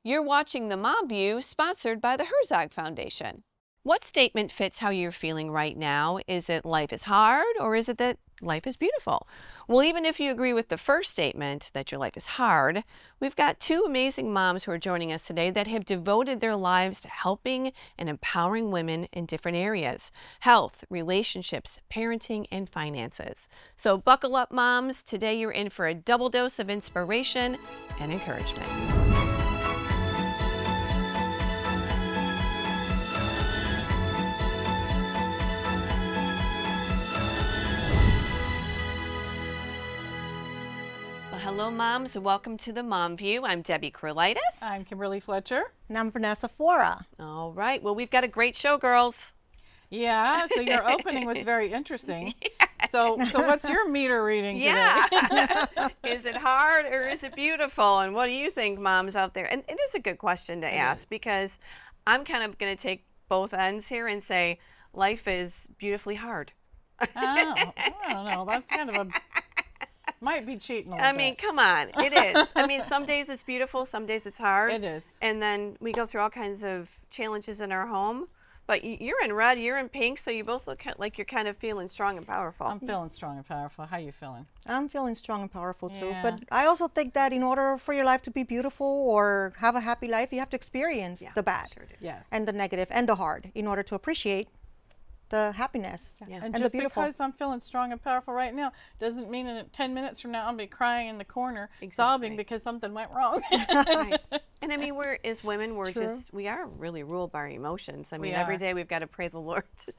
You're watching The Mom View, sponsored by the Herzog Foundation. What statement fits how you're feeling right now? Is it life is hard, or is it that life is beautiful? Well, even if you agree with the first statement, that your life is hard, we've got two amazing moms who are joining us today that have devoted their lives to helping and empowering women in different areas: health, relationships, parenting, and finances. So buckle up, moms. Today you're in for a double dose of inspiration and encouragement. Hello, moms. Welcome to the Mom View. I'm Debbie Krolitis. I'm Kimberly Fletcher. And I'm Vanessa Fora. All right. Well, we've got a great show, girls. Yeah. So your opening was very interesting. Yes. So what's your meter reading today? Yeah. Is it hard or is it beautiful? And what do you think, moms out there? And it is a good question to ask, because I'm kind of going to take both ends here and say life is beautifully hard. Oh, I don't know. That's kind of a... Might be cheating a little bit. I mean, come on. It is. I mean, some days it's beautiful, some days it's hard. It is. And then we go through all kinds of challenges in our home. But you're in red, you're in pink, so you both look like you're kind of feeling strong and powerful. I'm feeling strong and powerful. How you feeling? I'm feeling strong and powerful too. Yeah. But I also think that in order for your life to be beautiful or have a happy life, you have to experience the bad, sure do. Yes. and the negative and the hard in order to appreciate the happiness And the just beautiful. because I'm feeling strong and powerful right now doesn't mean that 10 minutes from now I'll be crying in the corner, sobbing because something went wrong. Right. And I mean, as women, True. we are really ruled by our emotions. I mean, We every are. day we've got to pray the Lord to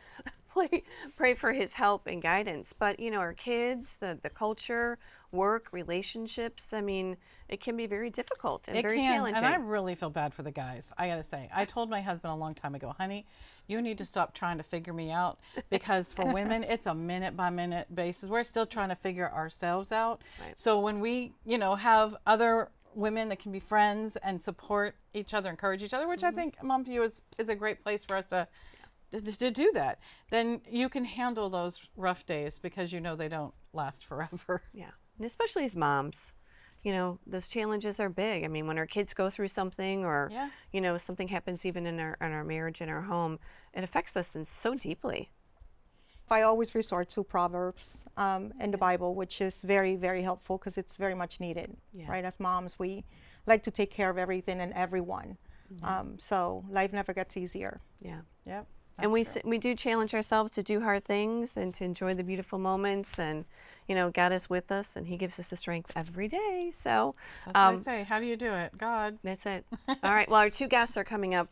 pray for his help and guidance. But, you know, our kids, the culture, work, relationships, I mean, it can be very difficult and very challenging. And I really feel bad for the guys, I gotta say. I told my husband a long time ago, honey, you need to stop trying to figure me out, because for women, it's a minute by minute basis. We're still trying to figure ourselves out. Right. So when we, have other women that can be friends and support each other, encourage each other, which I think Mom View is a great place for us to do that, then you can handle those rough days, because they don't last forever. Yeah. And especially as moms, those challenges are big. I mean, when our kids go through something, or, something happens even in our marriage, in our home, it affects us so deeply. I always resort to Proverbs in the Bible, which is very, very helpful because it's very much needed, right? As moms, we like to take care of everything and everyone. So life never gets easier. Yeah. Yep. And we do challenge ourselves to do hard things and to enjoy the beautiful moments, and God is with us and he gives us the strength every day. So that's what I say. How do you do it? God. That's it. All right. Well, our two guests are coming up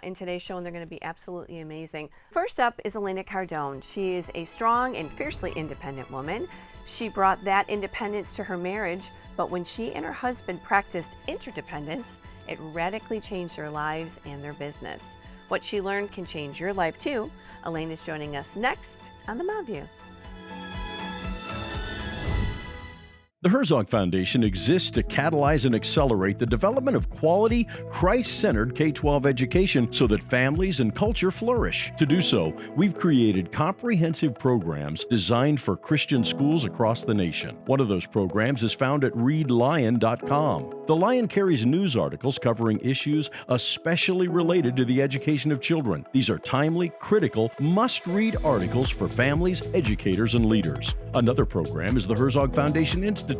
in today's show, and they're going to be absolutely amazing. First up is Elena Cardone. She is a strong and fiercely independent woman. She brought that independence to her marriage, but when she and her husband practiced interdependence, it radically changed their lives and their business. What she learned can change your life too. Elaine is joining us next on The Mom View. The Herzog Foundation exists to catalyze and accelerate the development of quality, Christ-centered K-12 education so that families and culture flourish. To do so, we've created comprehensive programs designed for Christian schools across the nation. One of those programs is found at readlion.com. The Lion carries news articles covering issues especially related to the education of children. These are timely, critical, must-read articles for families, educators, and leaders. Another program is the Herzog Foundation Institute,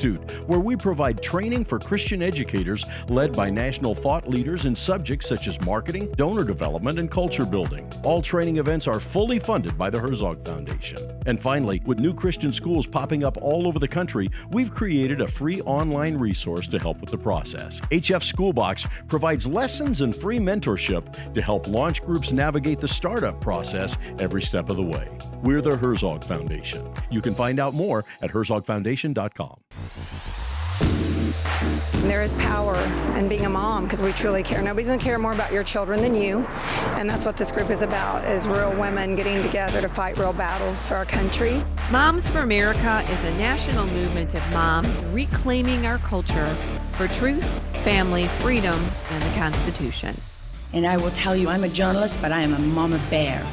where we provide training for Christian educators led by national thought leaders in subjects such as marketing, donor development, and culture building. All training events are fully funded by the Herzog Foundation. And finally, with new Christian schools popping up all over the country, we've created a free online resource to help with the process. HF Schoolbox provides lessons and free mentorship to help launch groups navigate the startup process every step of the way. We're the Herzog Foundation. You can find out more at herzogfoundation.com. There is power in being a mom because we truly care. Nobody's going to care more about your children than you, and that's what this group is about, is real women getting together to fight real battles for our country. Moms for America is a national movement of moms reclaiming our culture for truth, family, freedom, and the Constitution. And I will tell you, I'm a journalist, but I am a mama bear.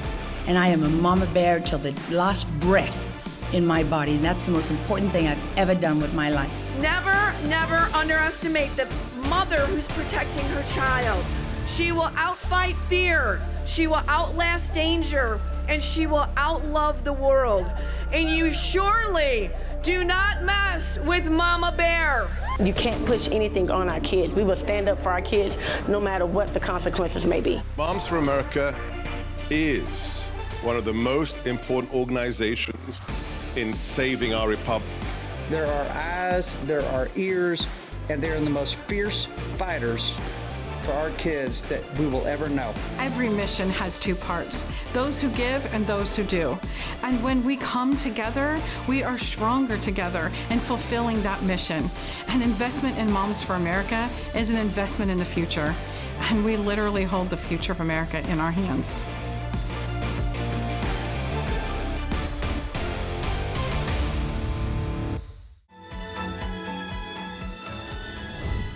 And I am a mama bear till the last breath in my body. And that's the most important thing I've ever done with my life. Never underestimate the mother who's protecting her child. She will outfight fear. She will outlast danger. And she will outlove the world. And you surely do not mess with Mama Bear. You can't push anything on our kids. We will stand up for our kids no matter what the consequences may be. Moms for America is one of the most important organizations in saving our republic. There are eyes, there are ears, and they're the most fierce fighters for our kids that we will ever know. Every mission has two parts, those who give and those who do. And when we come together, we are stronger together in fulfilling that mission. An investment in Moms for America is an investment in the future. And we literally hold the future of America in our hands.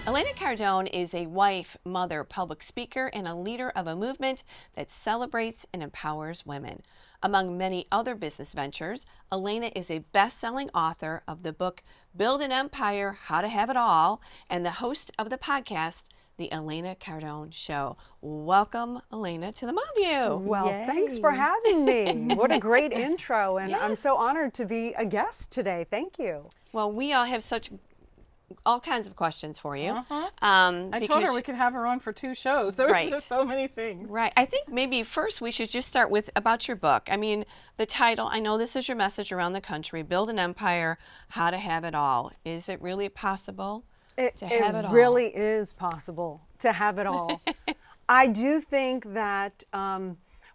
Elena Cardone is a wife, mother, public speaker, and a leader of a movement that celebrates and empowers women. Among many other business ventures, Elena is a best-selling author of the book Build an Empire, How to Have It All, and the host of the podcast, The Elena Cardone Show. Welcome, Elena, to the Mom View. Well, thanks for having me. What a great intro, and I'm so honored to be a guest today. Thank you. Well, we all have all kinds of questions for you. I told her we could have her on for 2 shows. There was just so many things. Right. I think maybe first we should just start with about your book. I mean, the title, I know this is your message around the country, Build an Empire, How to Have It All. Is it really possible to have it all? It really is possible to have it all. I do think that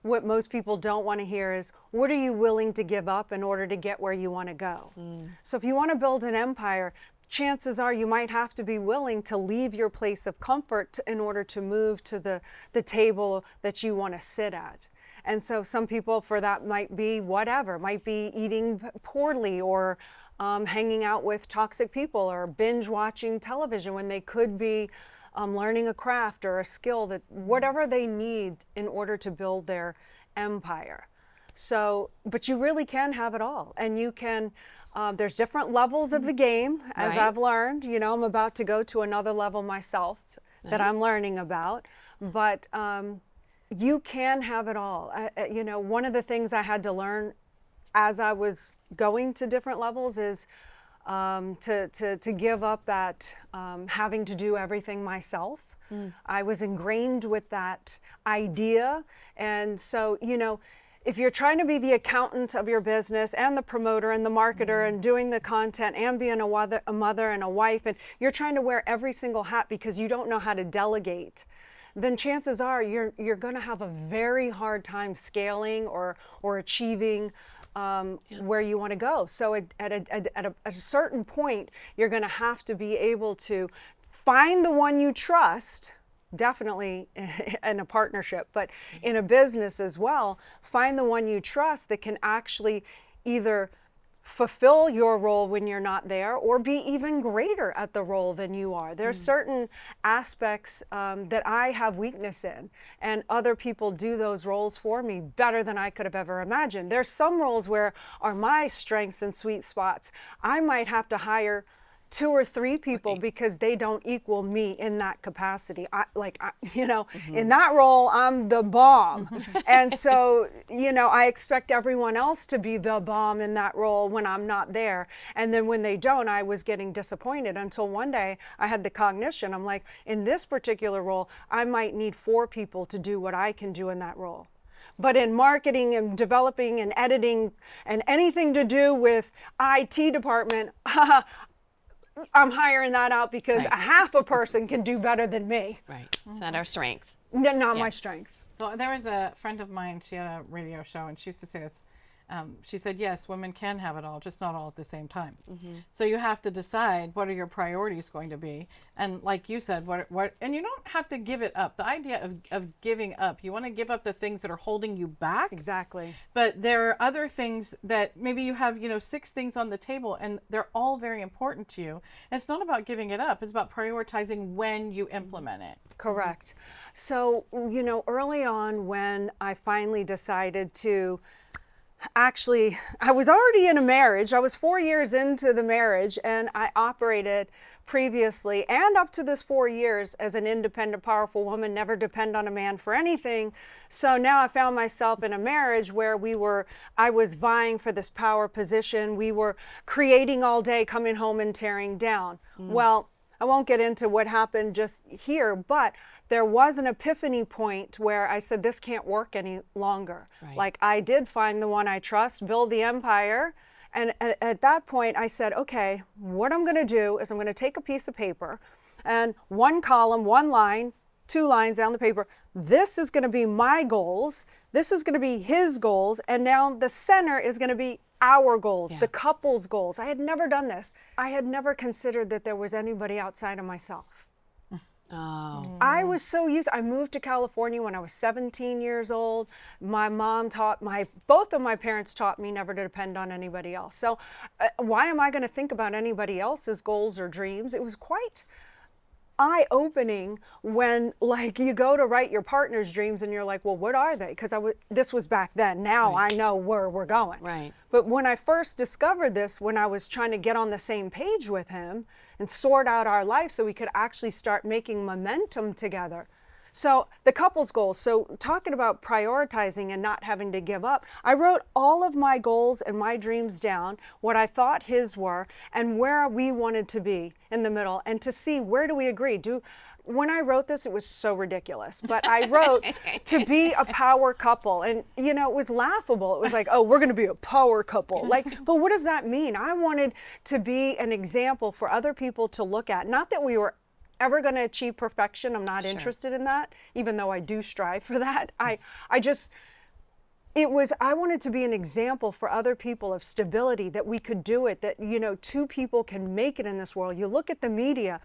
what most people don't want to hear is, what are you willing to give up in order to get where you want to go? So if you want to build an empire, chances are you might have to be willing to leave your place of comfort in order to move to the table that you want to sit at. And so some people, for that might be whatever, might be eating poorly or hanging out with toxic people or binge watching television when they could be learning a craft or a skill, that whatever they need in order to build their empire. So, but you really can have it all, and you can. There's different levels of the game, as I've learned. You know, I'm about to go to another level myself that I'm learning about. But you can have it all. You know, one of the things I had to learn as I was going to different levels is to give up that having to do everything myself. I was ingrained with that idea, and so, you know, if you're trying to be the accountant of your business and the promoter and the marketer and doing the content and being a mother and a wife, and you're trying to wear every single hat because you don't know how to delegate, then chances are you're going to have a very hard time scaling or achieving where you want to go. So at a certain point, you're going to have to be able to find the one you trust, definitely in a partnership, but in a business as well, find the one you trust that can actually either fulfill your role when you're not there or be even greater at the role than you are. There's certain aspects that I have weakness in, and other people do those roles for me better than I could have ever imagined. There's some roles where are my strengths and sweet spots. I might have to hire 2 or 3 people because they don't equal me in that capacity. You know, in that role, I'm the bomb. And so, you know, I expect everyone else to be the bomb in that role when I'm not there. And then when they don't, I was getting disappointed until one day I had the cognition. I'm like, in this particular role, I might need 4 people to do what I can do in that role. But in marketing and developing and editing and anything to do with IT department, I'm hiring that out because a half a person can do better than me. Right. It's not our strength. Not my strength. Well, there was a friend of mine, she had a radio show, and she used to say this. She said, yes, women can have it all, just not all at the same time. So you have to decide what are your priorities going to be. And like you said, and you don't have to give it up. The idea of giving up, you want to give up the things that are holding you back. Exactly. But there are other things that maybe you have, 6 things on the table, and they're all very important to you. And it's not about giving it up. It's about prioritizing when you implement it. Correct. So, early on when I finally decided to actually, I was already in a marriage. I was 4 years into the marriage, and I operated previously and up to this 4 years as an independent, powerful woman, never depend on a man for anything. So now I found myself in a marriage where I was vying for this power position. We were creating all day, coming home and tearing down. Well, I won't get into what happened just here, but there was an epiphany point where I said, this can't work any longer. Right. Like, I did find the one I trust, build the empire. And at that point, I said, okay, what I'm going to do is I'm going to take a piece of paper and one column, one line, 2 lines down the paper. This is going to be my goals. This is going to be his goals. And now the center is going to be our goals, the couple's goals. I had never done this. I had never considered that there was anybody outside of myself. Oh. I was so used. I moved to California when I was 17 years old. My mom both of my parents taught me never to depend on anybody else. So why am I going to think about anybody else's goals or dreams? It was quite eye-opening when, like, you go to write your partner's dreams and you're like, well, what are they? Because this was back then. Now I know where we're going. Right. But when I first discovered this, when I was trying to get on the same page with him and sort out our life so we could actually start making momentum together. So the couple's goals, so talking about prioritizing and not having to give up, I wrote all of my goals and my dreams down, what I thought his were, and where we wanted to be in the middle, and to see where do we agree. When I wrote this, it was so ridiculous, but I wrote to be a power couple, and it was laughable. It was like, oh, we're going to be a power couple. But what does that mean? I wanted to be an example for other people to look at. Not that we were ever going to achieve perfection. I'm not interested in that, even though I do strive for that. I wanted to be an example for other people of stability, that we could do it, that, 2 people can make it in this world. You look at the media,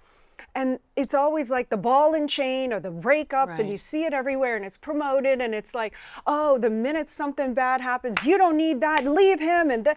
and it's always like the ball and chain or the breakups, and you see it everywhere, and it's promoted, and it's like, oh, the minute something bad happens, you don't need that, leave him. And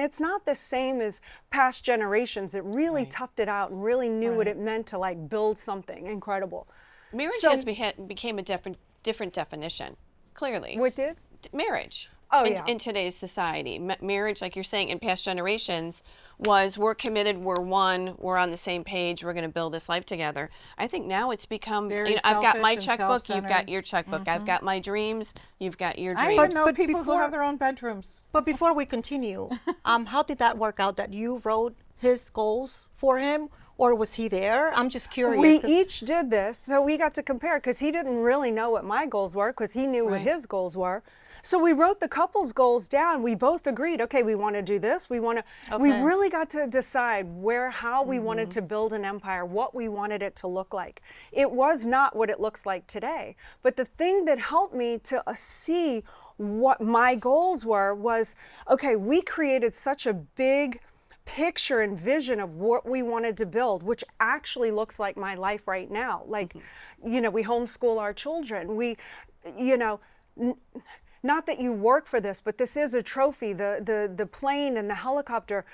it's not the same as past generations. It really toughed it out and really knew what it meant to, like, build something incredible. Marriage became a different definition, clearly. What did? Marriage. Oh, in today's society. Marriage, like you're saying, in past generations, was we're committed, we're one, we're on the same page, we're going to build this life together. I think now it's become, I've got my checkbook, you've got your checkbook. I've got my dreams, you've got your dreams. I even know people who have their own bedrooms. But before we continue, how did that work out, that you wrote his goals for him? Or was he there? I'm just curious. We each did this, so we got to compare, because he didn't really know what my goals were, because he knew what his goals were. So we wrote the couple's goals down. We both agreed, okay, we want to do this. We really got to decide how we wanted to build an empire, what we wanted it to look like. It was not what it looks like today. But the thing that helped me to see what my goals were was, okay, we created such a big picture and vision of what we wanted to build, which actually looks like my life right now. Like, we homeschool our children. We, not that you work for this, but this is a trophy. The plane and the helicopter,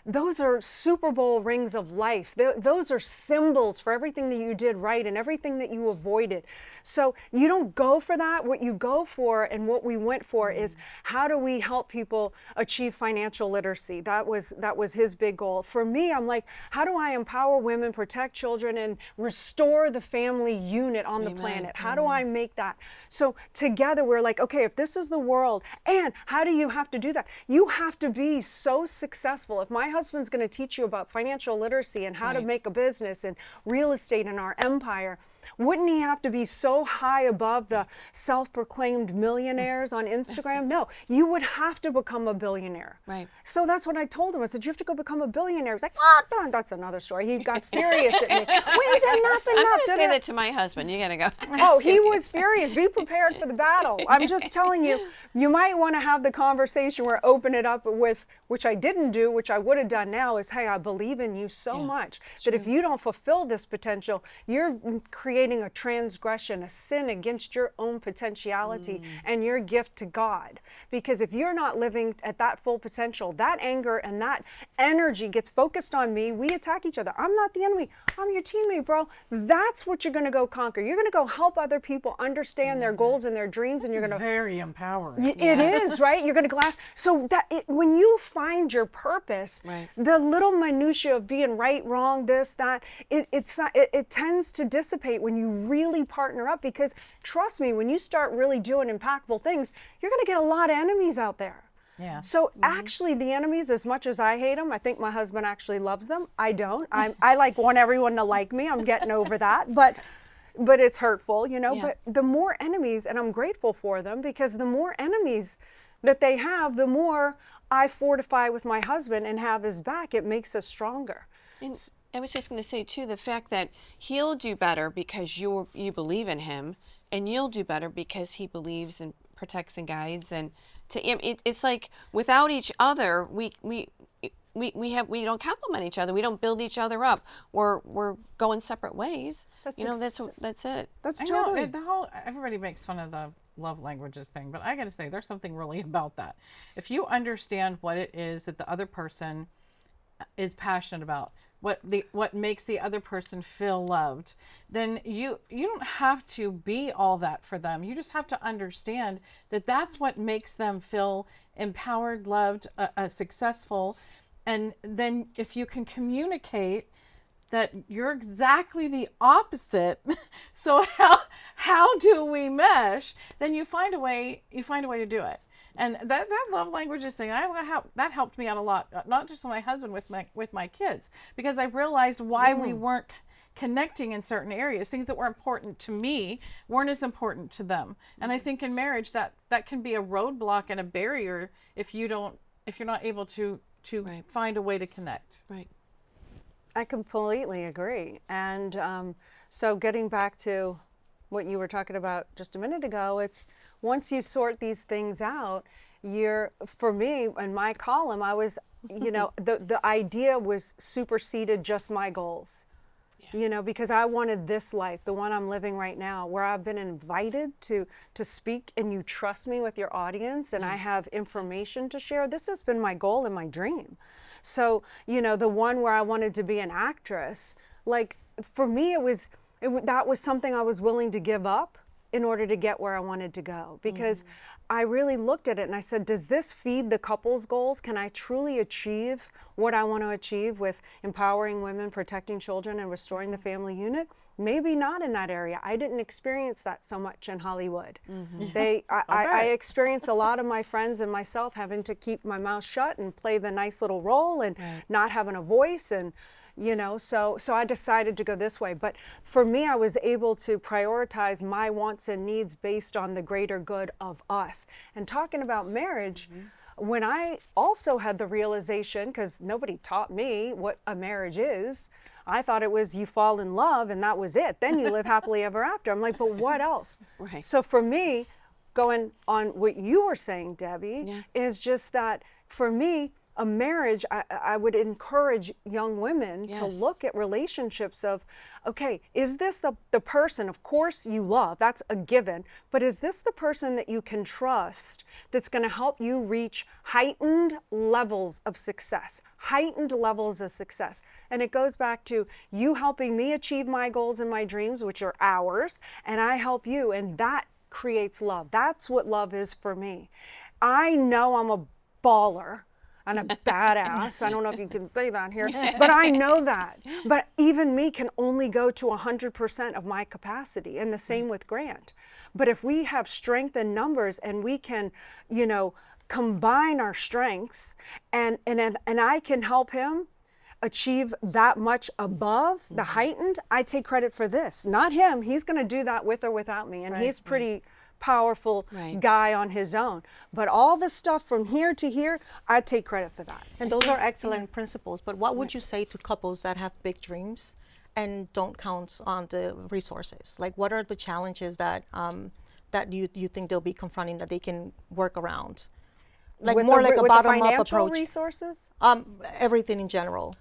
those are Super Bowl rings of life. Those are symbols for everything that you did right and everything that you avoided. So you don't go for that. What you go for, and what we went for, is how do we help people achieve financial literacy? That was his big goal. For me, I'm like, how do I empower women, protect children, and restore the family unit on the planet? How do I make that? So together we're like, okay, if this is the world, and how do you have to do that? You have to be so successful. If my husband's going to teach you about financial literacy and how to make a business and real estate in our empire, wouldn't he have to be so high above the self-proclaimed millionaires on Instagram? No, you would have to become a billionaire. Right. So that's what I told him. I said, you have to go become a billionaire. He's like, oh, that's another story. He got furious at me. When's enough? I'm going to say that to my husband. You got to go. Oh, he was furious. Be prepared for the battle. I'm just telling you, you might want to have the conversation where open it up with, which I didn't do, which I would have have done now is, hey, I believe in you so much that if you don't fulfill this potential, you're creating a transgression, a sin against your own potentiality and your gift to God. Because if you're not living at that full potential, that anger and that energy gets focused on me. We attack each other. I'm not the enemy. I'm your teammate, bro. That's what you're going to go conquer. You're going to go help other people understand their goals and their dreams, and you're going to very empowering. It is, right? You're going to glass. So that when you find your purpose, the little minutia of being right, wrong, this, that, it tends to dissipate when you really partner up. Because trust me, when you start really doing impactful things, you're going to get a lot of enemies out there. Yeah. So actually the enemies, as much as I hate them, I think my husband actually loves them. I don't. I like want everyone to like me. I'm getting over that. But it's hurtful, you know. But the more enemies, and I'm grateful for them, because the more enemies that they have, the more I fortify with my husband and have his back. It makes us stronger. And I was just going to say too, the fact that he'll do better because you believe in him, and you'll do better because he believes and protects and guides. And it's like without each other, we don't complement each other. We don't build each other up. We're going separate ways. That's it. That's totally. Everybody makes fun of the love languages thing, but I got to say, there's something really about that. If you understand what it is that the other person is passionate about, what makes the other person feel loved, then you don't have to be all that for them. You just have to understand that that's what makes them feel empowered, loved, successful. And then if you can communicate that you're exactly the opposite, so how do we mesh? Then you find a way to do it. And that love languages thing, that helped me out a lot, not just with my husband, with my kids, because I realized why we weren't connecting in certain areas. Things that were important to me weren't as important to them. And I think in marriage that can be a roadblock and a barrier if you're not able to find a way to connect. Right. I completely agree. And so getting back to what you were talking about just a minute ago, it's once you sort these things out, for me, in my column, I was, the idea was superseded just my goals. Because I wanted this life, the one I'm living right now, where I've been invited to speak and you trust me with your audience and I have information to share. This has been my goal and my dream. So, the one where I wanted to be an actress, like for me, that was something I was willing to give up in order to get where I wanted to go, because I really looked at it and I said, does this feed the couple's goals? Can I truly achieve what I want to achieve with empowering women, protecting children, and restoring the family unit? Maybe not in that area. I didn't experience that so much in Hollywood. I experienced a lot of my friends and myself having to keep my mouth shut and play the nice little role and not having a voice, and so I decided to go this way. But for me, I was able to prioritize my wants and needs based on the greater good of us. And talking about marriage, when I also had the realization, because nobody taught me what a marriage is, I thought it was you fall in love and that was it. Then you live happily ever after. I'm like, but what else? Right. So for me, going on what you were saying, Debbie, is just that for me, a marriage, I would encourage young women to look at relationships of, okay, is this the person, of course you love, that's a given, but is this the person that you can trust that's going to help you reach heightened levels of success? And it goes back to you helping me achieve my goals and my dreams, which are ours, and I help you, and that creates love. That's what love is for me. I know I'm a baller and a badass. I don't know if you can say that here, but I know that. But even me can only go to 100% of my capacity, and the same with Grant. But if we have strength in numbers and we can, combine our strengths, and I can help him achieve that much above the heightened, I take credit for this, not him. He's going to do that with or without me, and he's pretty powerful guy on his own. But all the stuff from here to here, I take credit for that. And those are excellent principles. But what would you say to couples that have big dreams and don't count on the resources? Like, what are the challenges that you think they'll be confronting that they can work around? like with more the, like a with the bottom-up financial approach. resources? Everything in general.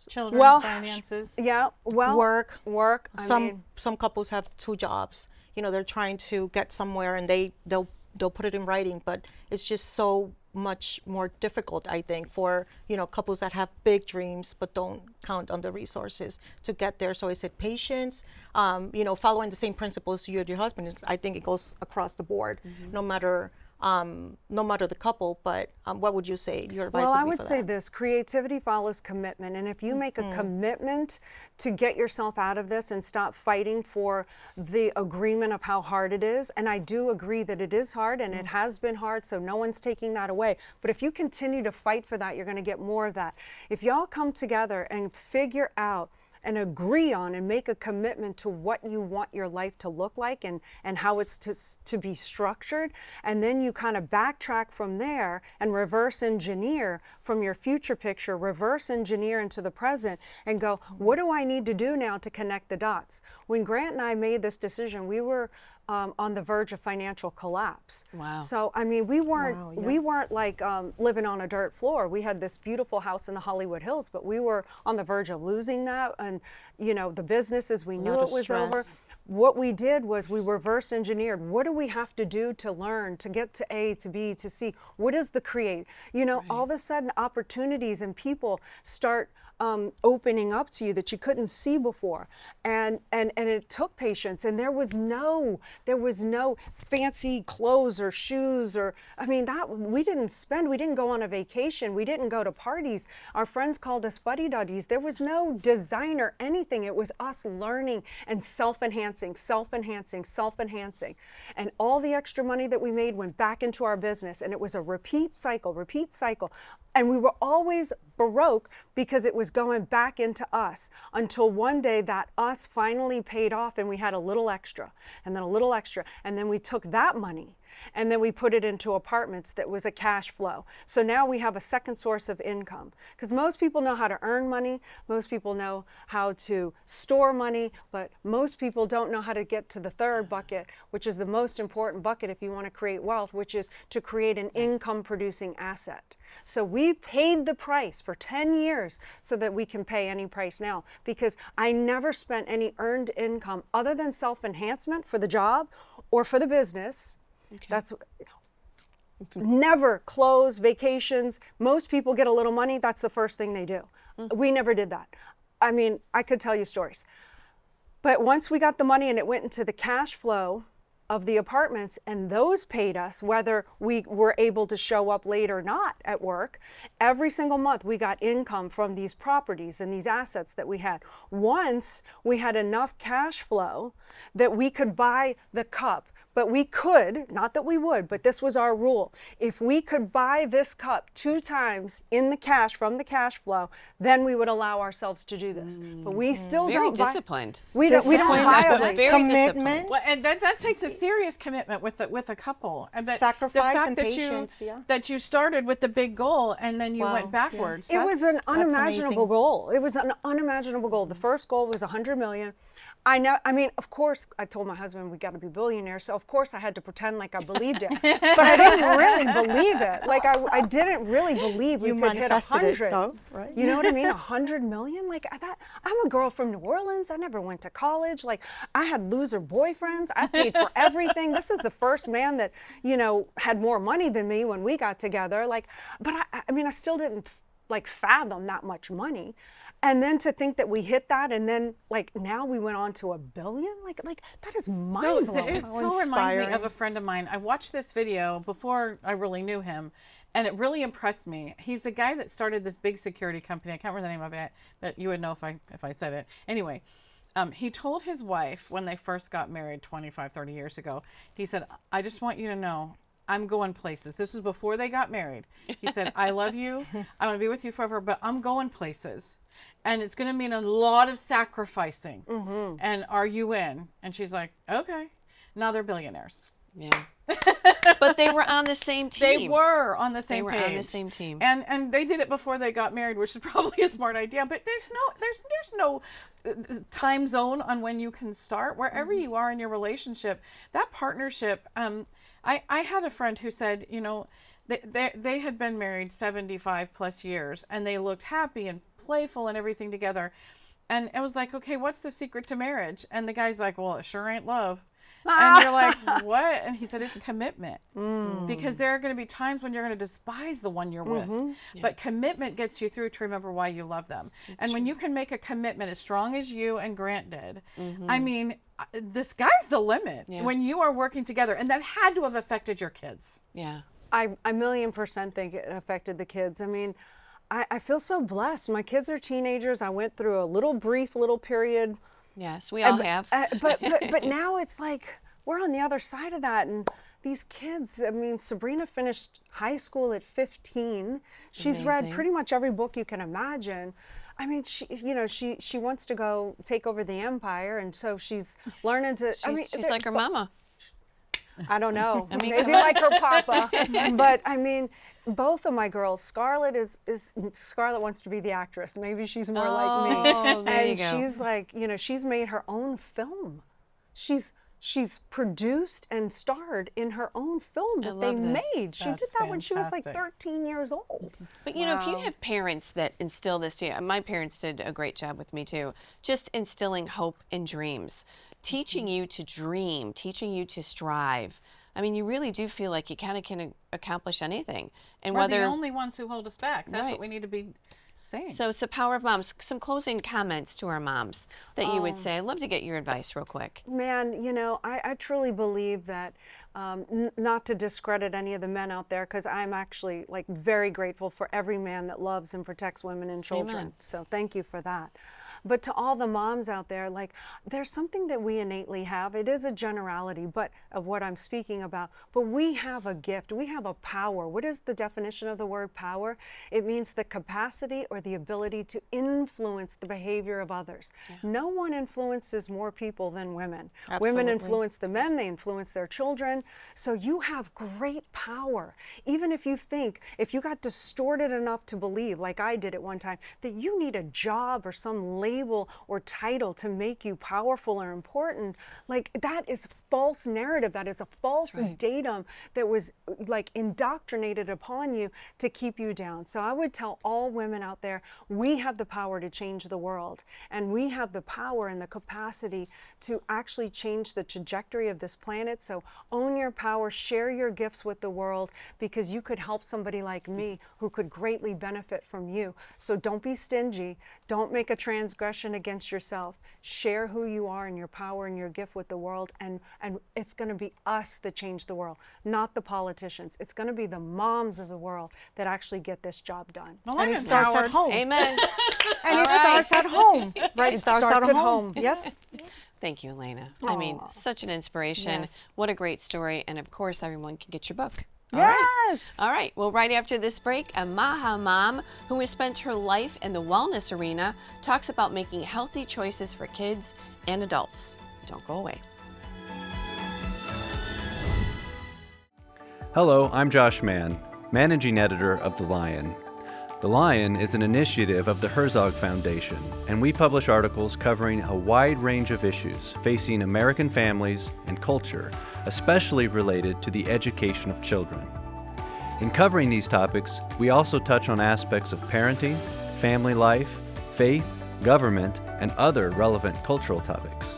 Children, Well, finances. Yeah, well, Work. I Some mean, some couples have 2 jobs. You know, they're trying to get somewhere, and they'll put it in writing, but it's just so much more difficult, I think, for couples that have big dreams but don't count on the resources to get there. So I said patience, following the same principles you and your husband. I think it goes across the board, no matter the couple. But what would you say your advice well, would I be would for say that? this: creativity follows commitment, and if you make a commitment to get yourself out of this and stop fighting for the agreement of how hard it is, and I do agree that it is hard and it has been hard, so no one's taking that away. But if you continue to fight for that, you're going to get more of that. If y'all come together and figure out and agree on and make a commitment to what you want your life to look like and how it's to be structured, and then you kind of backtrack from there and reverse engineer from your future picture, reverse engineer into the present and go, what do I need to do now to connect the dots? When Grant and I made this decision, we were on the verge of financial collapse. Wow. So I mean, we weren't like living on a dirt floor. We had this beautiful house in the Hollywood Hills, but we were on the verge of losing that, and the businesses, we knew it was over. What we did was we reverse engineered. What do we have to do to learn to get to A, to B, to C? What is the create? All of a sudden opportunities and people start opening up to you that you couldn't see before, and it took patience, and there was no fancy clothes or shoes, or we didn't go on a vacation, we didn't go to parties, our friends called us fuddy-duddies, there was no designer anything. It was us learning and self-enhancing, and all the extra money that we made went back into our business, and it was a repeat cycle. And we were always Baroque because it was going back into us, until one day that us finally paid off and we had a little extra and then a little extra. And then we took that money and then we put it into apartments that was a cash flow. So now we have a second source of income, because most people know how to earn money, most people know how to store money, but most people don't know how to get to the third bucket, which is the most important bucket if you want to create wealth, which is to create an income producing asset. So we paid the price for 10 years so that we can pay any price now, because I never spent any earned income other than self-enhancement for the job or for the business. Okay. That's never clothes, vacations. Most people get a little money, that's the first thing they do. We never did that. I mean, I could tell you stories. But once we got the money and it went into the cash flow of the apartments, and those paid us whether we were able to show up late or not at work, every single month we got income from these properties and these assets that we had. Once we had enough cash flow that we could buy the cup. But we could, not that we would, but this was our rule. If we could buy this cup 2 times in the cash, from the cash flow, then we would allow ourselves to do this. But we still Very don't disciplined. We don't violate. Very Commitment. Well, and that takes a serious commitment with a couple. And Sacrifice the fact and that patience, that you started with the big goal and then you went backwards. It was an unimaginable amazing. goal. It was an unimaginable goal. The first goal was 100 million. I mean, of course, I told my husband we got to be billionaires, so of course I had to pretend like I believed it. But I didn't really believe it. Like I didn't really believe we could hit 100. Though, right? You know what I mean? 100 million? Like I thought, I'm a girl from New Orleans. I never went to college. Like I had loser boyfriends. I paid for everything. This is the first man that, had more money than me when we got together. Like, but I mean, I still didn't fathom that much money. And then to think that we hit that, and then now we went on to $1 billion, like that is mind blowing. It so reminds me of a friend of mine. I watched this video before I really knew him, and it really impressed me. He's the guy that started this big security company. I can't remember the name of it, but you would know if I said it. Anyway, he told his wife when they first got married 25, 30 years ago, he said, I just want you to know, I'm going places. This was before they got married. He said, I love you. I want to be with you forever, but I'm going places. And it's going to mean a lot of sacrificing. And are you in? And she's like, okay. Now they're billionaires. Yeah. But they were on the same team. They were on the same They were page. on the same team. And they did it before they got married, which is probably a smart idea. But there's no time zone on when you can start. Wherever you are in your relationship, that partnership. I had a friend who said, you know, they had been married 75 plus years, and they looked happy and playful and everything together. And it was like, okay, what's the secret to marriage? And the guy's like, well, it sure ain't love. And you're like, what? And he said, it's commitment. Because there are going to be times when you're going to despise the one you're with. Yeah. But commitment gets you through to remember why you love them. And when you can make a commitment as strong as you and Grant did, I mean, the sky's the limit when you are working together. And that had to have affected your kids. Yeah. I 1,000,000% think it affected the kids. I mean, I feel so blessed. My kids are teenagers. I went through a brief period. Yes, we all have. But now it's like we're on the other side of that. And these kids, I mean, Sabrina finished high school at 15. She's read pretty much every book you can imagine. I mean, she wants to go take over the empire, and so she's learning to. She's like her mama. I don't know. Maybe like her papa. But I mean, both of my girls, Scarlett Scarlett wants to be the actress. Maybe she's more like me. And she's like, she's made her own film. She's produced and starred in her own film that they made. She did that when she was like 13 years old. But if you have parents that instill this to you, my parents did a great job with me too, just instilling hope and dreams, teaching you to dream, teaching you to strive. I mean, you really do feel like you kind of can accomplish anything. And We're the only ones who hold us back. That's what we need to be saying. So it's the power of moms. Some closing comments to our moms that you would say. I'd love to get your advice real quick. Man, I truly believe that, not to discredit any of the men out there, because I'm actually like very grateful for every man that loves and protects women and children. Amen. So thank you for that. But to all the moms out there, like, there's something that we innately have. It is a generality, but of what I'm speaking about. But we have a gift. We have a power. What is the definition of the word power? It means the capacity or the ability to influence the behavior of others. Yeah. No one influences more people than women. Absolutely. Women influence the men. They influence their children. So you have great power. Even if you got distorted enough to believe, like I did at one time, that you need a job or some label or title to make you powerful or important, like, that is false narrative. That is a false datum that was like indoctrinated upon you to keep you down. So I would tell all women out there, we have the power to change the world, and we have the power and the capacity to actually change the trajectory of this planet. So own your power, share your gifts with the world, because you could help somebody like me who could greatly benefit from you. So don't be stingy. Don't make a transgression against yourself. Share who you are and your power and your gift with the world, and it's going to be us that change the world, not the politicians. It's going to be the moms of the world that actually get this job done. Well, and it starts at home. Amen. And it starts at home. Right? It starts at home. Yes. Thank you, Elena. I mean, such an inspiration. Yes. What a great story. And of course, everyone can get your book. Yes. All right. Well, right after this break, a Maha mom who has spent her life in the wellness arena talks about making healthy choices for kids and adults. Don't go away. Hello, I'm Josh Mann, Managing Editor of The Lion. The Lion is an initiative of the Herzog Foundation, and we publish articles covering a wide range of issues facing American families and culture, especially related to the education of children. In covering these topics, we also touch on aspects of parenting, family life, faith, government, and other relevant cultural topics.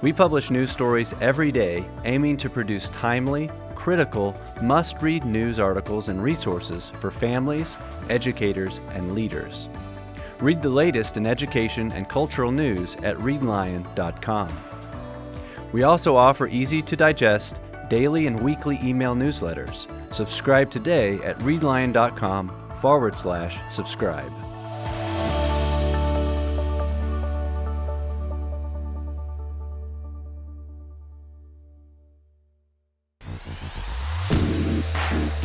We publish news stories every day, aiming to produce timely, critical, must-read news articles and resources for families, educators, and leaders. Read the latest in education and cultural news at readlion.com. We also offer easy-to-digest daily and weekly email newsletters. Subscribe today at readlion.com/subscribe.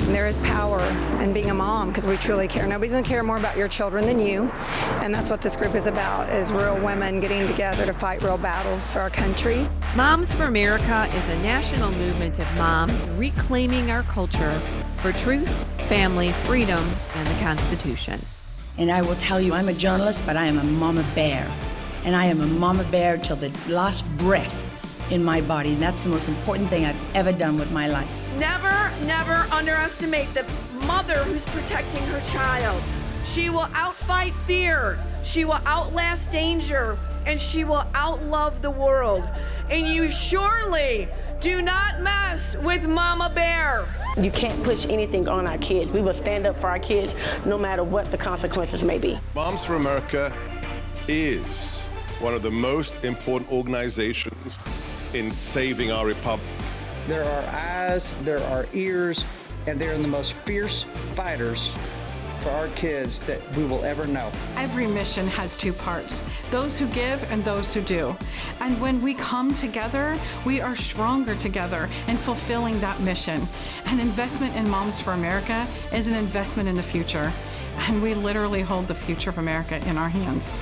There is power in being a mom because we truly care. Nobody's going to care more about your children than you. And that's what this group is about, is real women getting together to fight real battles for our country. Moms for America is a national movement of moms reclaiming our culture for truth, family, freedom, and the Constitution. And I will tell you, I'm a journalist, but I am a mama bear. And I am a mama bear till the last breath in my body. And that's the most important thing I've ever done with my life. Never, never underestimate the mother who's protecting her child. She will outfight fear. She will outlast danger. And she will outlove the world. And you surely do not mess with Mama Bear. You can't push anything on our kids. We will stand up for our kids no matter what the consequences may be. Moms for America is one of the most important organizations in saving our republic. There are eyes, there are ears, and they're the most fierce fighters for our kids that we will ever know. Every mission has two parts, those who give and those who do. And when we come together, we are stronger together in fulfilling that mission. An investment in Moms for America is an investment in the future. And we literally hold the future of America in our hands.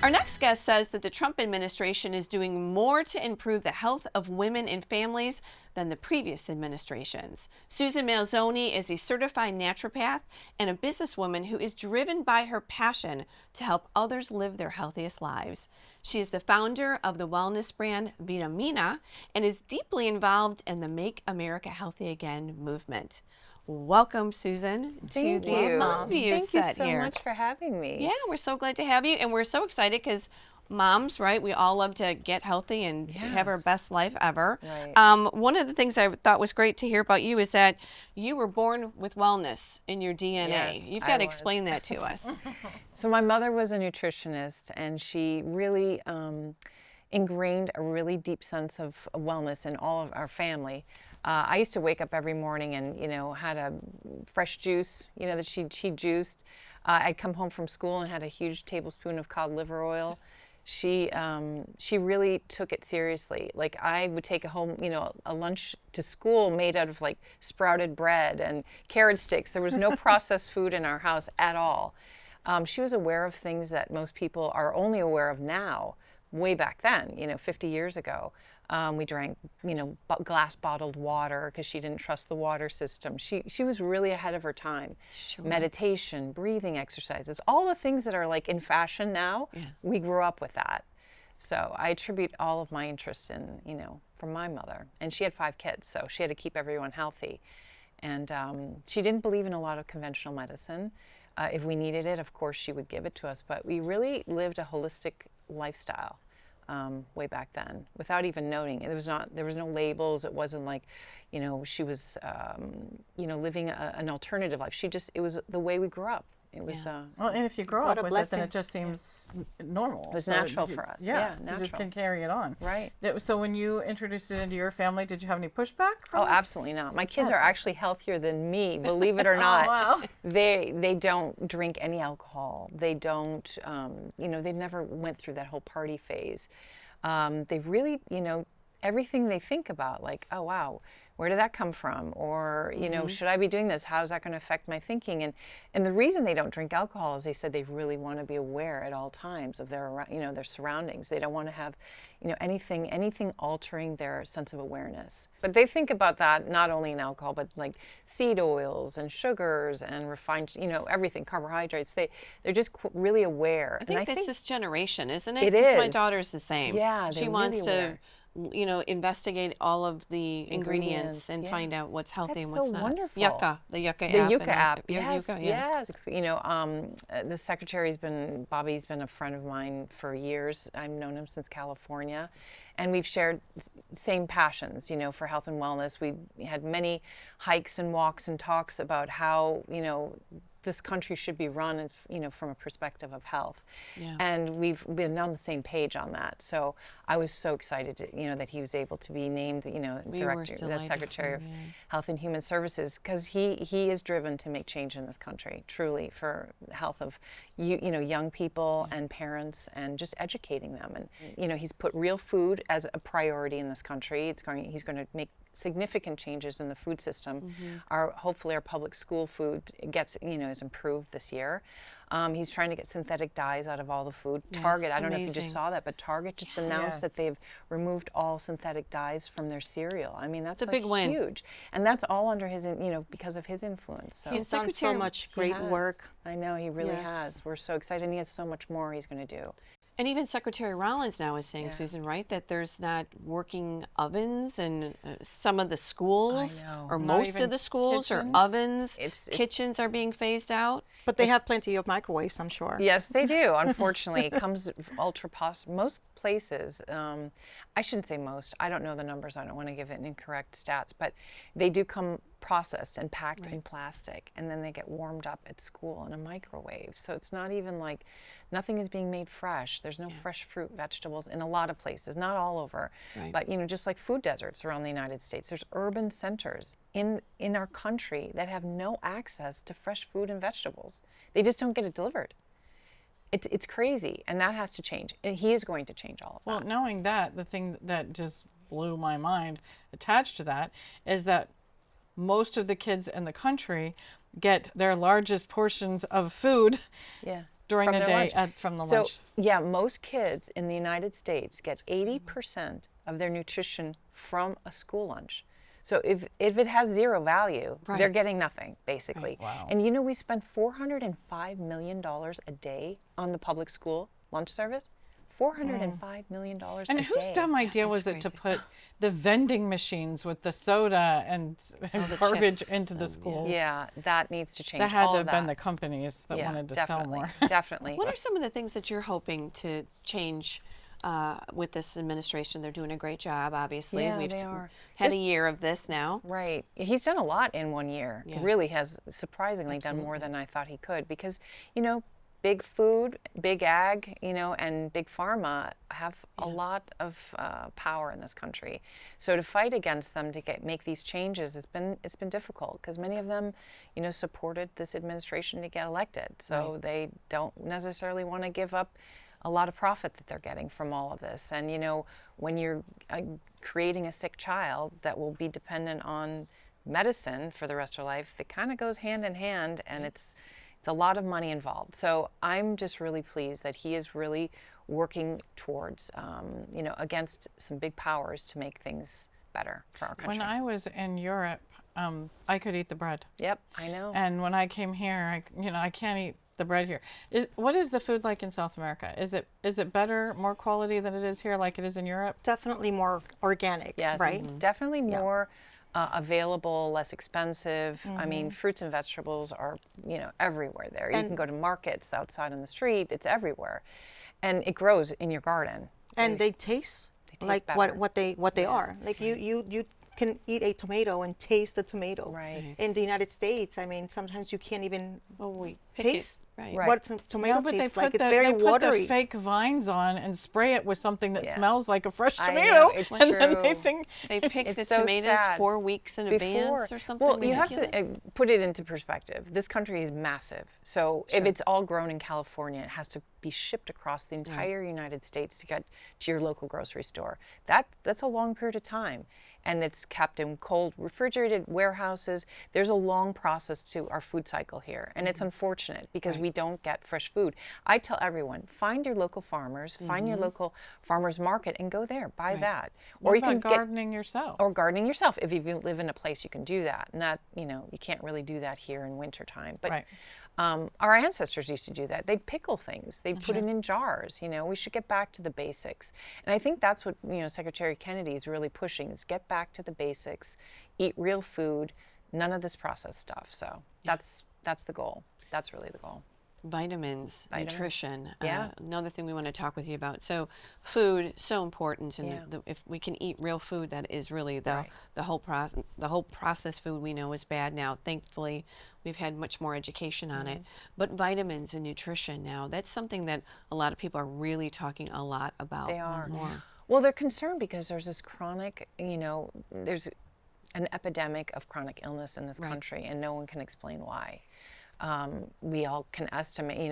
Our next guest says that the Trump administration is doing more to improve the health of women and families than the previous administrations. Susan Malzoni is a certified naturopath and a businesswoman who is driven by her passion to help others live their healthiest lives. She is the founder of the wellness brand Vitamyma and is deeply involved in the Make America Healthy Again movement. Welcome, Susan, to the Love You set here. Thank you so much for having me. Yeah, we're so glad to have you, and we're so excited because moms, right? We all love to get healthy and have our best life ever. Right. One of the things I thought was great to hear about you is that you were born with wellness in your DNA. Yes, You've got to explain that to us. So my mother was a nutritionist, and she really ingrained a really deep sense of wellness in all of our family. I used to wake up every morning and, had a fresh juice, that she juiced. I'd come home from school and had a huge tablespoon of cod liver oil. She really took it seriously. Like, I would take a lunch to school made out of like sprouted bread and carrot sticks. There was no processed food in our house at all. She was aware of things that most people are only aware of now. Way back then, 50 years ago. We drank, glass bottled water because she didn't trust the water system. She was really ahead of her time. Sure. Meditation, breathing exercises, all the things that are like in fashion now, we grew up with that. So I attribute all of my interest in, from my mother. And she had 5 kids, so she had to keep everyone healthy. And she didn't believe in a lot of conventional medicine. If we needed it, of course, she would give it to us. But we really lived a holistic lifestyle way back then, without even knowing. There was no labels. It wasn't like, she was, living an alternative life. It was the way we grew up. It was. Well, and if you grow up with it, then it just seems normal. It was natural for us. Yeah, natural. You just can carry it on. Right. So when you introduced it into your family, did you have any pushback? Oh, absolutely not. My kids are actually healthier than me, believe it or not. Oh, wow. They don't drink any alcohol. They don't, they never went through that whole party phase. They really, everything they think about, like, oh, wow, where did that come from? Or, should I be doing this? How is that going to affect my thinking? And the reason they don't drink alcohol is they said they really want to be aware at all times of their, their surroundings. They don't want to have, anything altering their sense of awareness. But they think about that not only in alcohol, but like seed oils and sugars and refined, everything, carbohydrates. They're just really aware. I think that's this generation, isn't it? It Because is. my daughter's the same. Yeah, she wants to investigate all of the ingredients and find out what's healthy and what's so not. wonderful. Yucca, the Yucca app. The Yucca app, yes, Yucca, yes. The secretary's Bobby's been a friend of mine for years. I've known him since California. And we've shared same passions, for health and wellness. We had many hikes and walks and talks about how, this country should be run, from a perspective of health. Yeah. And we've been on the same page on that. So I was so excited to, that he was able to be named, director, the Secretary of Health and Human Services, because he is driven to make change in this country, truly, for the health of young people and parents, and just educating them. And he's put real food as a priority in this country. He's going to make significant changes in the food system. Hopefully our public school food is improved this year. He's trying to get synthetic dyes out of all the food. Yes, Target, I don't know if you amazing. just saw that, but Target just announced that they've removed all synthetic dyes from their cereal. I mean, that's a big win. Huge. And that's all under his, because of his influence. So. He's done so much great work. I know, he really has. We're so excited, and he has so much more he's going to do. And even Secretary Rollins now is saying, Susan, right, that there's not working ovens in some of the schools, or most of the schools, kitchens. or ovens. Kitchens are being phased out. But they have plenty of microwaves, I'm sure. Yes, they do. Unfortunately, it comes most places. I shouldn't say most. I don't know the numbers. I don't want to give it incorrect stats, but they do come processed and packed in plastic, and then they get warmed up at school in a microwave. So it's not even like nothing is being made fresh. There's no fresh fruit, vegetables in a lot of places, not all over, but just like food deserts around the United States. There's urban centers in our country that have no access to fresh food and vegetables. They just don't get it delivered. It's crazy, and that has to change. And he is going to change all of that. Well, knowing that, the thing that just blew my mind attached to that is that most of the kids in the country get their largest portions of food during the day from the lunch. Yeah, most kids in the United States get 80% of their nutrition from a school lunch. So if it has zero value, they're getting nothing, basically. Wow. And we spend $405 million a day on the public school lunch service. $405 million a day. And whose dumb idea was it to put the vending machines with the soda and garbage into the schools? Yeah, that needs to change. That had to have been the companies that wanted to sell more. Definitely. What are some of the things that you're hoping to change with this administration? They're doing a great job, obviously. Yeah, We've they are. had a year of this now. Right. He's done a lot in 1 year. He really has surprisingly done more than I thought he could, because, big food, big ag, and big pharma have a lot of power in this country. So to fight against them to make these changes, it's been difficult, because many of them, supported this administration to get elected. So they don't necessarily want to give up a lot of profit that they're getting from all of this. And when you're creating a sick child that will be dependent on medicine for the rest of their life, it kind of goes hand in hand, and it's a lot of money involved. So I'm just really pleased that he is really working towards, against some big powers to make things better for our country. When I was in Europe, I could eat the bread. Yep, I know. And when I came here, I can't eat the bread here. What is the food like in South America? Is it better, more quality than it is here, like it is in Europe? Definitely more organic, yes, right? Definitely more available, less expensive. I mean, fruits and vegetables are, everywhere there. You can go to markets outside on the street. It's everywhere. And it grows in your garden. And they taste like better. what they are. Like you can eat a tomato and taste the tomato. Right. In the United States, I mean, sometimes you can't even taste Right. what tomato but tastes they like. put It's very they watery. put the fake vines on and spray it with something that smells like a fresh I tomato. know, it's and true. then they think They pick the so tomatoes sad. 4 weeks in advance or something Well, ridiculous. you have to put it into perspective. This country is massive. So if it's all grown in California, it has to be shipped across the entire United States to get to your local grocery store. That's a long period of time. And it's kept in cold, refrigerated warehouses. There's a long process to our food cycle here. And it's unfortunate because we don't get fresh food. I tell everyone, find your local farmers, find your local farmers market, and go there, buy that. What Or about you can gardening yourself? Or gardening yourself. If you live in a place, you can do that. Not, you can't really do that here in wintertime. But our ancestors used to do that. They'd pickle things. They'd put it in jars. We should get back to the basics. And I think that's what Secretary Kennedy is really pushing: is get back to the basics, eat real food, none of this processed stuff. So that's the goal. That's really the goal. Vitamins, nutrition. Yeah. Another thing we want to talk with you about. So food, so important. And if we can eat real food, that is really the whole process. The whole processed food we know is bad now. Thankfully, we've had much more education on it. But vitamins and nutrition now, that's something that a lot of people are really talking a lot about. They are. More. Well, they're concerned because there's this chronic, there's an epidemic of chronic illness in this country, and no one can explain why. We all can estimate,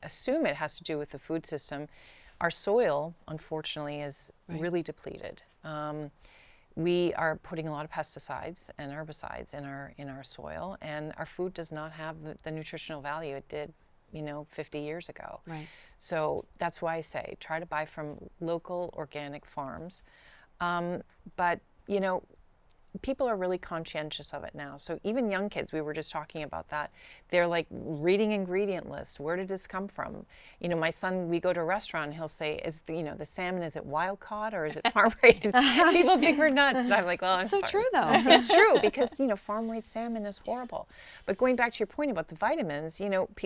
assume it has to do with the food system. Our soil, unfortunately, is really depleted. We are putting a lot of pesticides and herbicides in our soil, and our food does not have the nutritional value it did, 50 years ago. Right. So that's why I say try to buy from local organic farms. But people are really conscientious of it now. So even young kids, we were just talking about that, they're like reading ingredient lists. Where did this come from? My son, we go to a restaurant and he'll say, is the salmon, is it wild caught or is it farm raised? People think we're nuts. And I'm like, well, I'm so sorry. true though. It's true because, farm raised salmon is horrible. But going back to your point about the vitamins,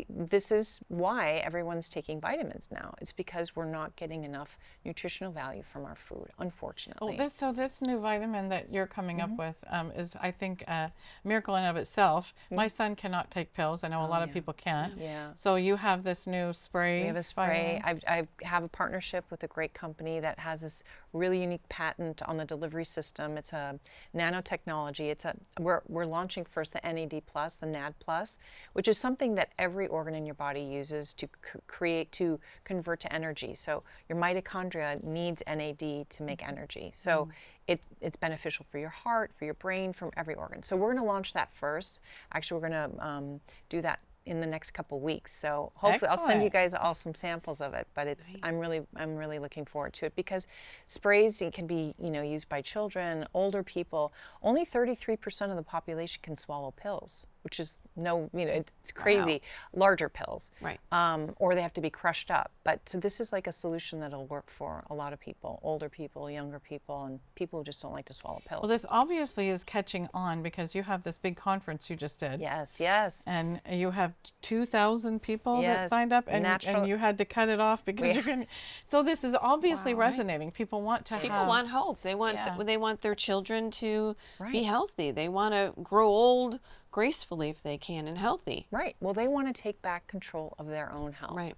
this is why everyone's taking vitamins now. It's because we're not getting enough nutritional value from our food, unfortunately. Oh, this new vitamin that you're coming up with is, I think, a miracle in and of itself. My son cannot take pills. I know a lot of people can't. Yeah. So you have this new spray. We have a spray. I have a partnership with a great company that has this really unique patent on the delivery system. It's a nanotechnology. We're launching first the NAD+, the NAD+, which is something that every organ in your body uses to convert to energy. So your mitochondria needs NAD to make energy. So it's beneficial for your heart, for your brain, from every organ. So we're going to launch that first. Actually, we're going to do that in the next couple weeks. So hopefully I'll send you guys all some samples of it, but I'm really looking forward to it because sprays can be, used by children, older people. Only 33% of the population can swallow pills, which is it's crazy. Wow. Larger pills. Right. Or they have to be crushed up. But so this is like a solution that'll work for a lot of people, older people, younger people, and people who just don't like to swallow pills. Well, this obviously is catching on because you have this big conference you just did. Yes. And you have 2,000 people that signed up, and you had to cut it off because you're going to. So this is obviously resonating. People want to People want hope. They want their children to be healthy. They want to grow old gracefully if they can and healthy. Right. Well, they want to take back control of their own health. Right.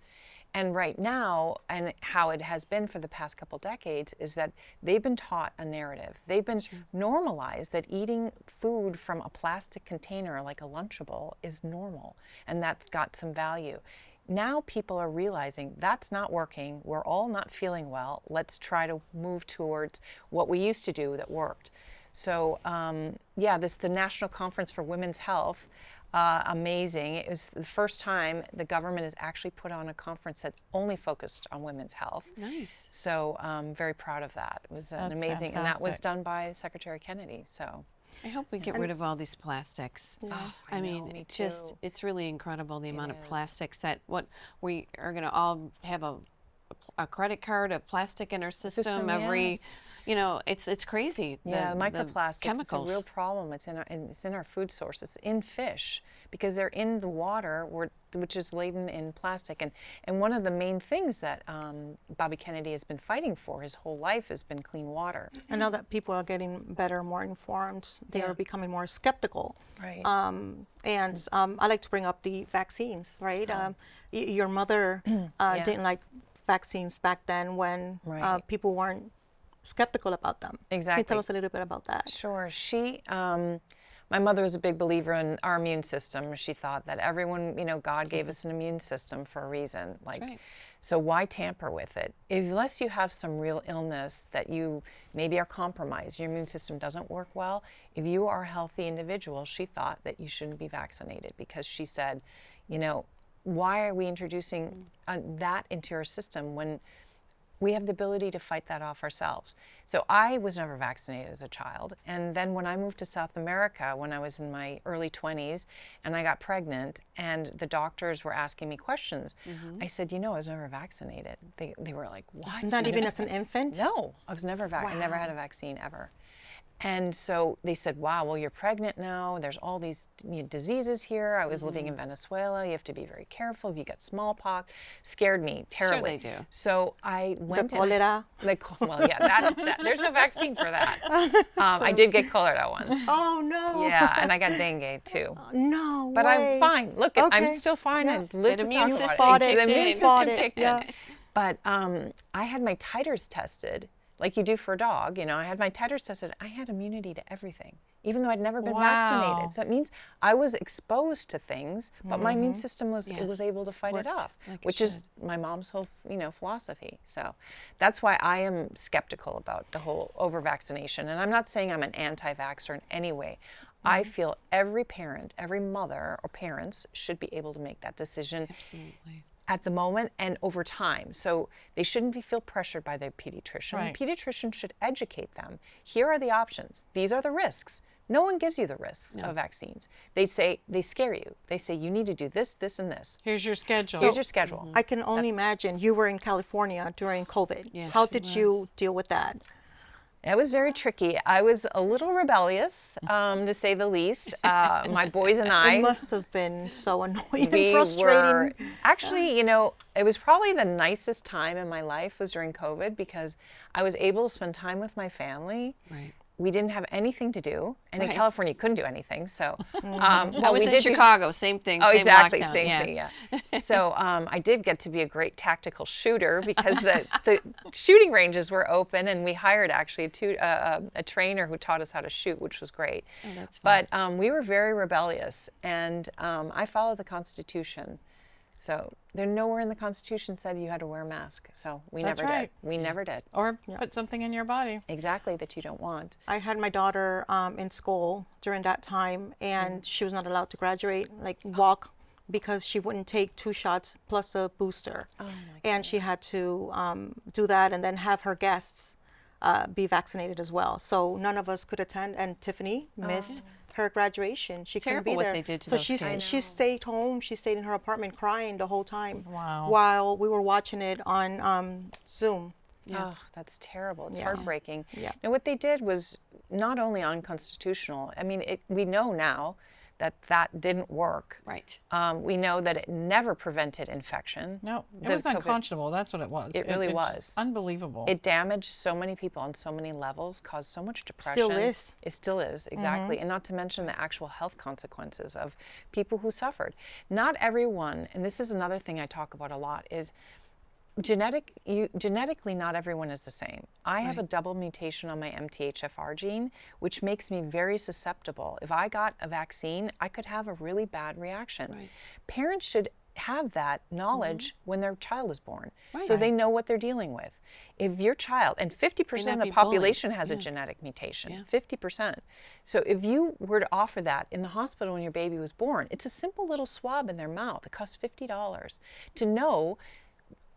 And right now, and how it has been for the past couple decades, is that they've been taught a narrative. They've been normalized that eating food from a plastic container like a Lunchable is normal, and that's got some value. Now people are realizing that's not working. We're all not feeling well. Let's try to move towards what we used to do that worked. So the National Conference for Women's Health, amazing. It was the first time the government has actually put on a conference that only focused on women's health. Nice. So I'm very proud of that. It was an amazing, and that was done by Secretary Kennedy. So I hope we get rid of all these plastics. Yeah. Oh, I mean, it's really incredible the amount of plastics that we are going to all have a credit card of plastic in our system every. It's crazy. Yeah, microplastics. Chemicals. It's a real problem. It's in our food source. It's in fish because they're in the water, which is laden in plastic. And one of the main things that Bobby Kennedy has been fighting for his whole life has been clean water. And now that people are getting better, more informed, they are becoming more skeptical. Right. I like to bring up the vaccines. Right. Your mother didn't like vaccines back then when people weren't skeptical about them. Exactly. Can you tell us a little bit about that? Sure. My mother was a big believer in our immune system. She thought that everyone, God gave us an immune system for a reason. So why tamper with it? Unless you have some real illness that you maybe are compromised, your immune system doesn't work well, if you are a healthy individual, she thought that you shouldn't be vaccinated because she said, why are we introducing that into our system when we have the ability to fight that off ourselves? So I was never vaccinated as a child. And then when I moved to South America, when I was in my early 20s, and I got pregnant, and the doctors were asking me questions, I said, I was never vaccinated. They were like, what? Not even as an infant? No, I was never I never had a vaccine ever. And so they said, wow, well, you're pregnant now. There's all these diseases here. I was living in Venezuela. You have to be very careful if you get smallpox. Scared me terribly. Sure they do. So I went the cholera. There's no vaccine for that. I did get cholera once. Oh, no. Yeah, and I got dengue too. No But way. I'm fine. Look, I'm still fine. I lived to talk about it. The immune system kicked in. But I had my titers tested like you do for a dog. You know, I had my titers tested. I had immunity to everything, even though I'd never been Wow. vaccinated. So it means I was exposed to things, but my immune system was able to fight it Worked off, like it which is my mom's whole, philosophy. So that's why I am skeptical about the whole over-vaccination. And I'm not saying I'm an anti-vaxxer in any way. I feel every parent, every mother or parents should be able to make that decision. Absolutely. At the moment and over time. So they shouldn't feel pressured by their pediatrician. Right. The pediatrician should educate them. Here are the options. These are the risks. No one gives you the risks of vaccines. They scare you. They say you need to do this, this, and this. Here's your schedule. Here's your schedule. I can only imagine you were in California during COVID. Yes, How she did you deal with that? It was very tricky. I was a little rebellious, to say the least. My boys and I. It must have been so annoying we and frustrating. were actually, it was probably the nicest time in my life was during COVID because I was able to spend time with my family. Right. We didn't have anything to do, and in Right. California, you couldn't do anything. So, I was we in did Chicago, same thing, Oh, same exactly, lockdown. same thing. Yeah. So I did get to be a great tactical shooter because the shooting ranges were open, and we hired actually a trainer who taught us how to shoot, which was great. Oh, that's fun. But we were very rebellious, and I followed the Constitution. So there nowhere in the Constitution said you had to wear a mask. So we That's never right. did. We never did. Or put something in your body. Exactly, that you don't want. I had my daughter in school during that time, and she was not allowed to graduate, like walk, because she wouldn't take 2 shots plus a booster. Oh my And she had to do that and then have her guests be vaccinated as well. So none of us could attend, and Tiffany missed her graduation. She couldn't be Terrible what there. they did to so those kids. she stayed home. She stayed in her apartment crying the whole time. Wow. While we were watching it on Zoom. Oh, that's terrible. It's Yeah. heartbreaking. Yeah. Now, what they did was not only unconstitutional. I mean, we know now that didn't work. Right. We know that it never prevented infection. No, it The was COVID unconscionable. That's what it was. It really it's was. unbelievable. It damaged so many people on so many levels, caused so much depression. Still is. It still is, exactly. And not to mention the actual health consequences of people who suffered. Not everyone, and this is another thing I talk about a lot, is genetically not everyone is the same. I have a double mutation on my MTHFR gene, which makes me very susceptible. If I got a vaccine, I could have a really bad reaction. Right. Parents should have that knowledge when their child is born, so Right. they know what they're dealing with. If your child, and 50% of not the be bullied. population has a Yeah. genetic mutation, Yeah. 50%. So if you were to offer that in the hospital when your baby was born, it's a simple little swab in their mouth. It costs $50 to know,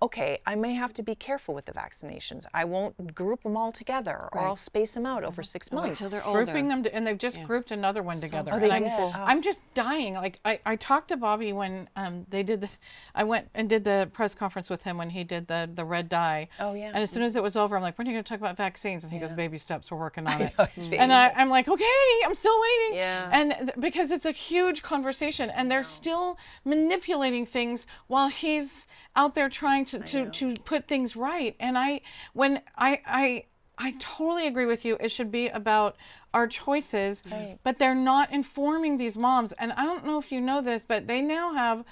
okay, I may have to be careful with the vaccinations. I won't group them all together, or I'll space them out over 6 months. Until they're older. Grouping them, and they've just grouped another one together. Oh, And they I'm, did? Oh. I'm just dying. Like I talked to Bobby when they did I went and did the press conference with him when he did the red dye. Oh, yeah. And as soon as it was over, I'm like, when are you going to talk about vaccines? And he goes, baby steps, we're working on it. know, it's baby And I'm like, okay, I'm still waiting. Yeah. And because it's a huge conversation, and they're still manipulating things while he's out there trying to put things right. And I totally agree with you. It should be about our choices, but they're not informing these moms. And I don't know if you know this, but they now have,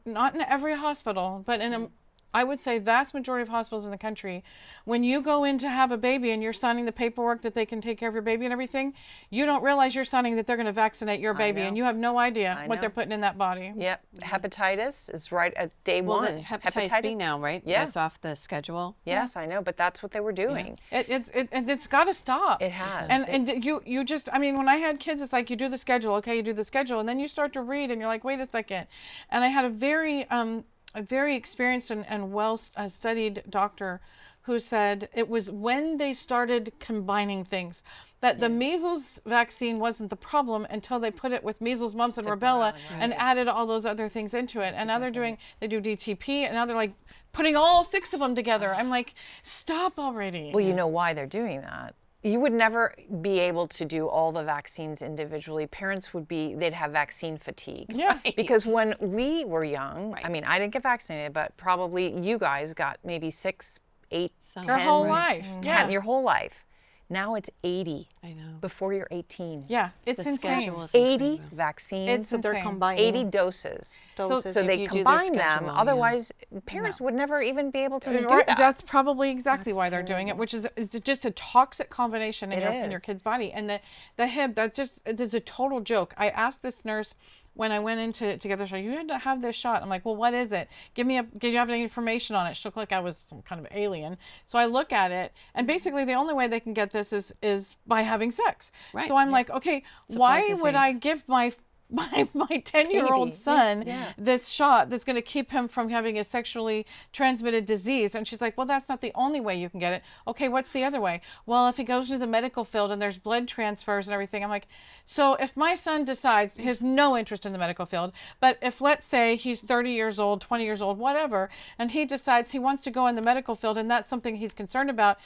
not in every hospital, but in I would say vast majority of hospitals in the country, when you go in to have a baby and you're signing the paperwork that they can take care of your baby and everything, you don't realize you're signing that they're going to vaccinate your baby, and you have no idea what they're putting in that body. Yep. Hepatitis is right at day Well, one. the hepatitis B now, right? Yeah. That's off the schedule. Yes, I know, but that's what they were doing. It's got to stop. It has. And you just, I mean, when I had kids, it's like you do the schedule, okay, you do the schedule, and then you start to read, and you're like, wait a second. And I had a very experienced and well studied doctor who said it was when they started combining things that the measles vaccine wasn't the problem until they put it with measles, mumps, and rubella and added all those other things into it. And now they do DTP, and now they're like putting all 6 of them together. I'm like, stop already. Well, you know why they're doing that. You would never be able to do all the vaccines individually. Parents they'd have vaccine fatigue. Yeah. Because when we were young, I mean, I didn't get vaccinated, but probably you guys got maybe 6, 8, 10. Your whole life. 10, your whole life. Now it's 80. I know. Before you're 18. Yeah, it's The insane. schedule is 80 incredible. vaccines. It's So they're insane. combining 80 doses. doses. So If they you do their combine them. schedule, yeah. Otherwise, parents would never even be able to do Right, that. that's probably exactly That's why they're doing it, which is it's just a toxic combination in your kid's body. And the hip, it's a total joke. I asked this nurse when I went in to get the shot, you had to have this shot. I'm like, well, what is it? Do you have any information on it? She looked like I was some kind of alien. So I look at it, and basically the only way they can get this is by having sex. Right. So I'm like, okay, why would I give my 10-year-old Baby. son Yeah. this shot that's going to keep him from having a sexually transmitted disease? And she's like, well, that's not the only way you can get it. Okay, what's the other way? Well, if he goes to the medical field and there's blood transfers and everything. I'm like, so if my son decides he has no interest in the medical field, but if, let's say, he's 30 years old, 20 years old, whatever, and he decides he wants to go in the medical field and that's something he's concerned about,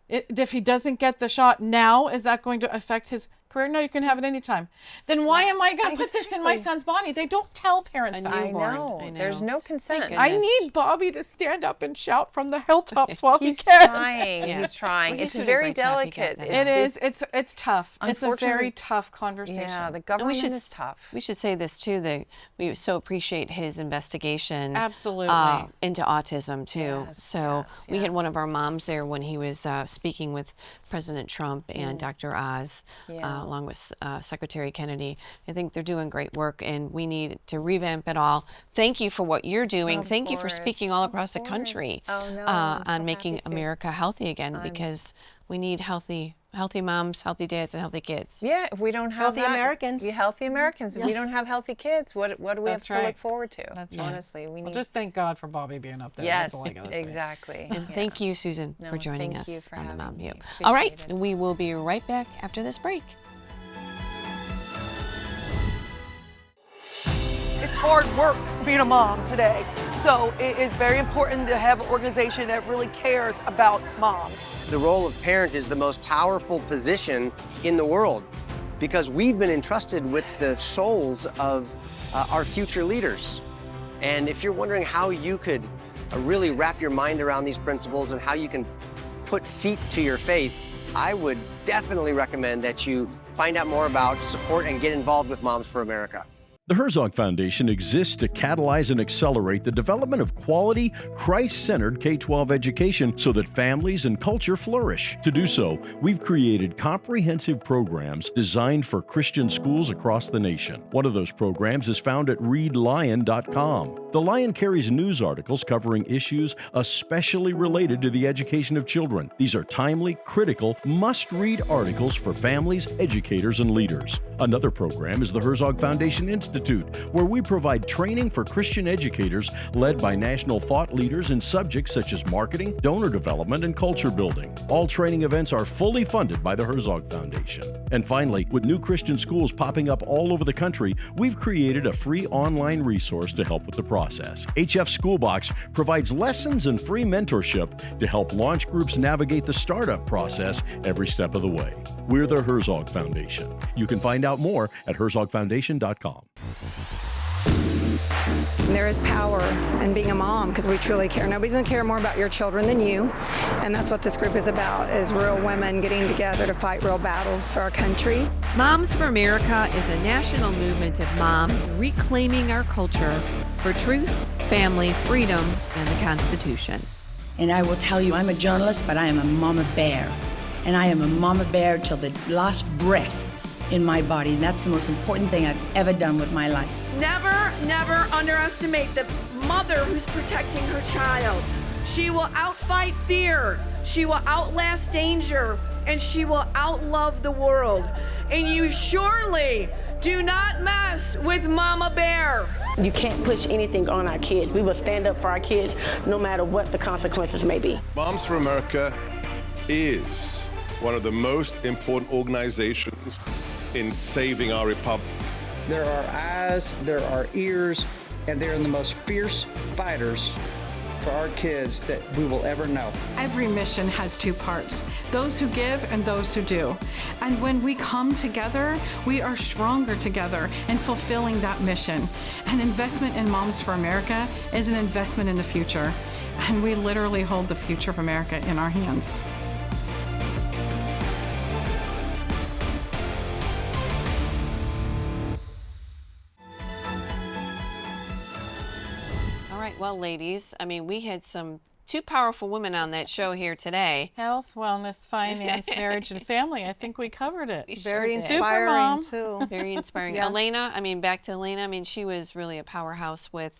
if he doesn't get the shot now, is that going to affect his career? No, you can have it anytime. Then why am I going to put this in my son's body? They don't tell parents that. I know. There's no consent. I need Bobby to stand up and shout from the hilltops while he He's can. trying. Yeah. He's trying. Well, it's he's doing a very great job. He got delicate. that. It is. It's tough. It's a very Unfortunately- tough conversation. Yeah, the And government is tough. We should say this too, that we so appreciate his investigation Absolutely. into autism too. Yes, so yes, we yeah. had one of our moms there when he was speaking with President Trump and Dr. Oz, Yeah. along with Secretary Kennedy. I think they're doing great work, and we need to revamp it all. Thank you for what you're doing. Of Thank you for course, speaking all of across the course. country Oh, no, I'm so on making happy to. America healthy again, because we need healthy moms, healthy dads, and healthy kids. Yeah, if we don't have Healthy that, Americans. Yeah, healthy Americans. If we don't have healthy kids, what do we have That's to look right. forward to? That's right. Honestly, we Well, need. just thank God for Bobby being up there. Yes, That's all I gotta say. exactly. And thank you, Susan, No, for joining thank you us for on the having Mom me. View. All right, Appreciate it. we will be right back after this break. It's hard work being a mom today. So it is very important to have an organization that really cares about moms. The role of parent is the most powerful position in the world because we've been entrusted with the souls of our future leaders. And if you're wondering how you could really wrap your mind around these principles and how you can put feet to your faith, I would definitely recommend that you find out more about, support, and get involved with Moms for America. The Herzog Foundation exists to catalyze and accelerate the development of quality, Christ-centered K-12 education so that families and culture flourish. To do so, we've created comprehensive programs designed for Christian schools across the nation. One of those programs is found at readlion.com. The Lion carries news articles covering issues especially related to the education of children. These are timely, critical, must-read articles for families, educators, and leaders. Another program is the Herzog Foundation Institute, where we provide training for Christian educators led by national thought leaders in subjects such as marketing, donor development, and culture building. All training events are fully funded by the Herzog Foundation. And finally, with new Christian schools popping up all over the country, we've created a free online resource to help with the process. HF Schoolbox provides lessons and free mentorship to help launch groups navigate the startup process every step of the way. We're the Herzog Foundation. You can find out more at herzogfoundation.com. There is power in being a mom because we truly care. Nobody's going to care more about your children than you. And that's what this group is about, is real women getting together to fight real battles for our country. Moms for America is a national movement of moms reclaiming our culture for truth, family, freedom, and the Constitution. And I will tell you, I'm a journalist, but I am a mama bear. And I am a mama bear till the last breath in my body. And that's the most important thing I've ever done with my life. Never, never underestimate the mother who's protecting her child. She will outfight fear. She will outlast danger. And she will outlove the world. And you surely do not mess with Mama Bear. You can't push anything on our kids. We will stand up for our kids no matter what the consequences may be. Moms for America is one of the most important organizations in saving our republic. There are eyes, there are ears, and they're the most fierce fighters for our kids that we will ever know. Every mission has two parts, those who give and those who do. And when we come together, we are stronger together in fulfilling that mission. An investment in Moms for America is an investment in the future. And we literally hold the future of America in our hands. All right, well, ladies, I mean, we had two powerful women on that show here today. Health, wellness, finance, marriage, and family. I think we covered it. Very did. inspiring too. Very inspiring. Yeah. Elena, I mean, back to Elena, I mean, she was really a powerhouse with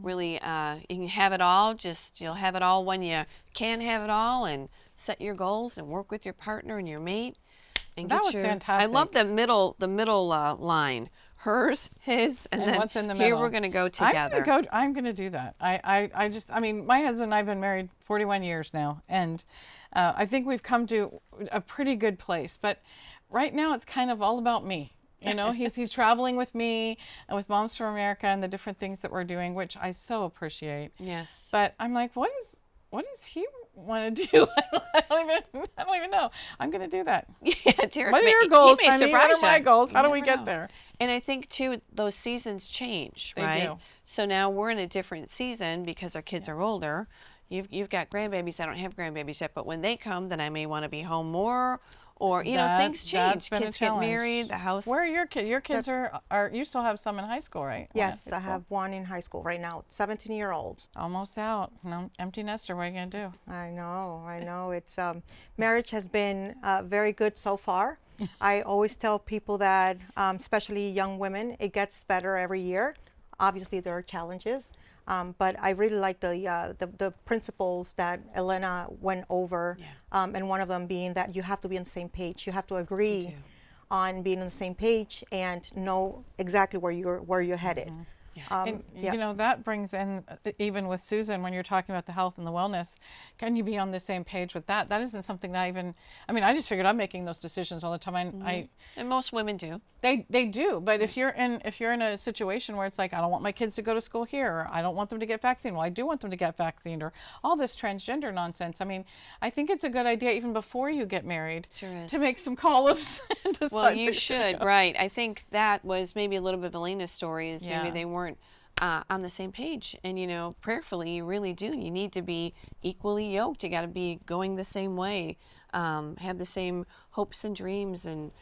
really, you can have it all, just you'll have it all when you can have it all, and set your goals and work with your partner and your mate. And That get was your, fantastic. I love the middle line. Hers, his, and then what's in the here middle. we're going to go together. I'm gonna do that. I mean, my husband and I've been married 41 years now, and I think we've come to a pretty good place. But right now, it's kind of all about me. You know, he's traveling with me and with Moms from America and the different things that we're doing, which I so appreciate. Yes. But I'm like, what does he want to do? I don't even know. I'm going to do that. Yeah, Derek, what are your goals? He may Honey? What surprise are my you. goals? How do You we never get know. there? And I think too, those seasons change, They right? do. So now we're in a different season because our kids are older. You've got grandbabies. I don't have grandbabies yet, but when they come, then I may want to be home more. Or, you know, things That's change. been a Kids get challenge. married, the house. Where are your kids? Your kids are you still have some in high school, right? One in Yes, high I school? have one in high school right now, 17-year-old. Almost out. No, empty nester. What are you going to do? I know. It's marriage has been very good so far. I always tell people that, especially young women, it gets better every year. Obviously, there are challenges, but I really like the principles that Elena went over, and one of them being that you have to be on the same page. You have to agree on being on the same page and know exactly where you're headed. And you know, that brings in, even with Susan, when you're talking about the health and the wellness, can you be on the same page with that? That isn't something that I just figured I'm making those decisions all the time. And most women do. They do, but if you're in a situation where it's like, I don't want my kids to go to school here, or I don't want them to get vaccinated, well, I do want them to get vaccinated, or all this transgender nonsense. I mean, I think it's a good idea even before you get married to make some call-ups. And decide Well, where you you're should, gonna go. right. I think that was maybe a little bit of Elena's story, is Yeah. maybe they weren't on the same page. And, you know, prayerfully, you really do. You need to be equally yoked. You got to be going the same way, have the same hopes and dreams, and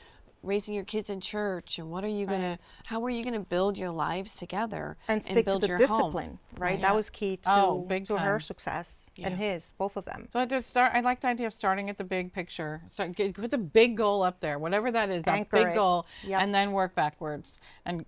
raising your kids in church. And what are you going to, how are you going to build your lives together And stick to build the your discipline, home? right? That was key to, big to her time. success and his, both of them. So I like the idea of starting at the big picture. So put the big goal up there, whatever that is, that Anchor big it. goal, Yep. and then work backwards, and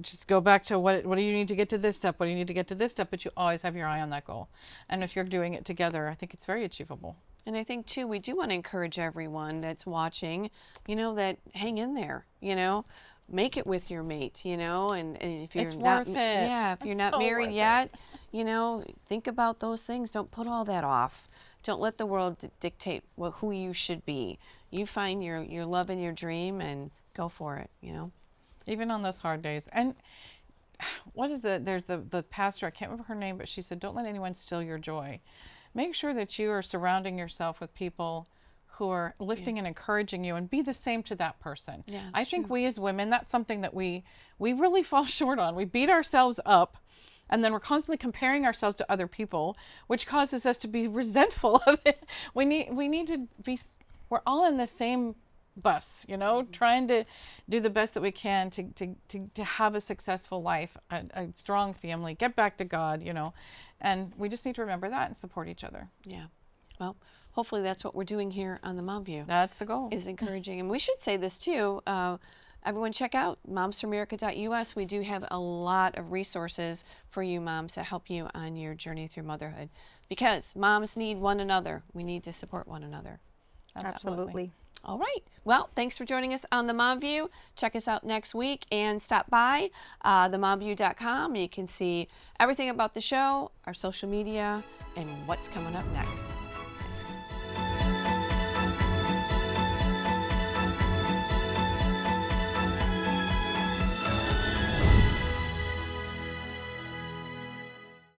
just go back to what do you need to get to this step? What do you need to get to this step? But you always have your eye on that goal. And if you're doing it together, I think it's very achievable. And I think, too, we do want to encourage everyone that's watching, you know, that hang in there, you know, make it with your mate, you know, and if you're It's not, worth it. yeah, if you're It's not so married worth it. yet, you know, think about those things. Don't put all that off. Don't let the world dictate who you should be. You find your love and your dream and go for it, you know. Even on those hard days. And there's the pastor, I can't remember her name, but she said, don't let anyone steal your joy. Make sure that you are surrounding yourself with people who are lifting and encouraging you, and be the same to that person. Yeah, I it's think true. we as women, that's something that we really fall short on. We beat ourselves up, and then we're constantly comparing ourselves to other people, which causes us to be resentful of it. We need to be, we're all in the same bus, you know, trying to do the best that we can to have a successful life, a strong family, get back to God, you know, and we just need to remember that and support each other. Yeah. Well, hopefully that's what we're doing here on the Mom View. That's the goal. Is encouraging. And we should say this too. Everyone check out momsforamerica.us. We do have a lot of resources for you moms to help you on your journey through motherhood, because moms need one another. We need to support one another. Absolutely. All right. Well, thanks for joining us on the Mom View. Check us out next week and stop by themomview.com. You can see everything about the show, our social media, and what's coming up next.